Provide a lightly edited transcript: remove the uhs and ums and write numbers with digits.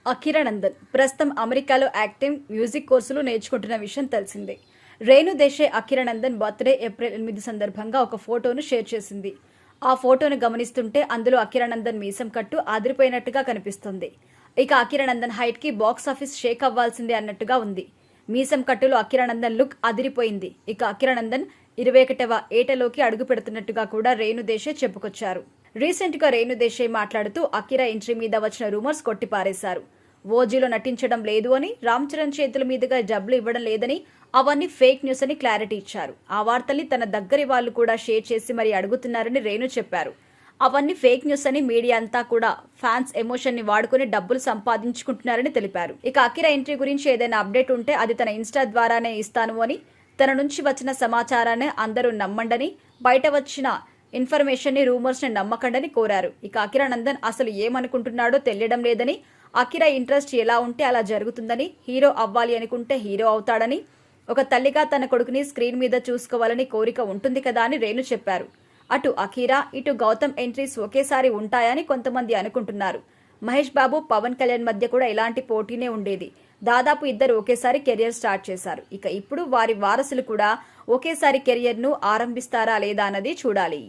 అకిరానందన్ ప్రస్తుతం అమెరికాలో acting, music కోర్సులు నేర్చుకుంటున్న విషయం తెలిసిందే. రేణు దేశాయ్ అకిరానందన్ బర్త్డే ఏప్రిల్ 8 సందర్భంగా ఒక ఫోటోను షేర్ చేసింది. ఆ ఫోటోను గమనిస్తుంటే అందులో అకిరానందన్ మీసం కట్టు అదిరిపోయినట్టుగా కనిపిస్తుంది. ఇక అకిరానందన్ హైట్ కి బాక్సాఫీస్ షేక్ అవ్వాల్సిందే అన్నట్టుగా ఉంది. మీసం కట్టులో అకిరానందన్ లుక్ అదిరిపోయింది. ఇక అకిరానందన్ 21వ ఏటలోకి అడుగు పెడుతున్నట్టుగా కూడా రేణు దేశాయ్ చెప్పుకొచ్చారు. రీసెంట్ గా రేణు దేశాయ్ మాట్లాడుతూ అకిరా ఎంట్రీ మీద వచ్చిన రూమర్స్ కొట్టిపారేశారు. ఓజీలో నటించడం లేదు అని, రామ్ చరణ్ చేతుల మీదుగా డబ్బులు ఇవ్వడం లేదని, అవన్నీ ఫేక్ న్యూస్ అని క్లారిటీ ఇచ్చారు. ఆ వార్తల్ని తన దగ్గరి వాళ్ళు కూడా షేర్ చేసి మరీ అడుగుతున్నారని రేణు చెప్పారు. అవన్నీ ఫేక్ న్యూస్ అని, మీడియా అంతా కూడా ఫ్యాన్స్ ఎమోషన్ ని వాడుకుని డబ్బులు సంపాదించుకుంటున్నారని తెలిపారు. ఇక అకిరా ఎంట్రీ గురించి ఏదైనా అప్డేట్ ఉంటే అది తన ఇన్స్టా ద్వారానే ఇస్తాను అని, తన నుంచి వచ్చిన సమాచారాన్ని అందరూ నమ్మండని, బయట వచ్చిన ఇన్ఫర్మేషన్ ని, రూమర్స్ ని నమ్మకండని కోరారు. ఇక అకిరానందన్ అసలు ఏమనుకుంటున్నాడో తెలియడం లేదని, అకిరా ఇంట్రెస్ట్ ఎలా ఉంటే అలా జరుగుతుందని, హీరో అవ్వాలి అనుకుంటే హీరో అవుతాడని, ఒక తల్లిగా తన కొడుకుని స్క్రీన్ మీద చూసుకోవాలని కోరిక ఉంటుంది కదా అని రేణు చెప్పారు. అటు అకిరా, ఇటు గౌతమ్ ఎంట్రీస్ ఒకేసారి ఉంటాయని కొంతమంది అనుకుంటున్నారు. మహేష్ బాబు, పవన్ కళ్యాణ్ మధ్య కూడా ఇలాంటి పోటీనే ఉండేది. దాదాపు ఇద్దరు ఒకేసారి కెరియర్ స్టార్ట్ చేశారు. ఇక ఇప్పుడు వారి వారసులు కూడా ఒకేసారి కెరియర్ ను ఆరంభిస్తారా లేదా అన్నది చూడాలి.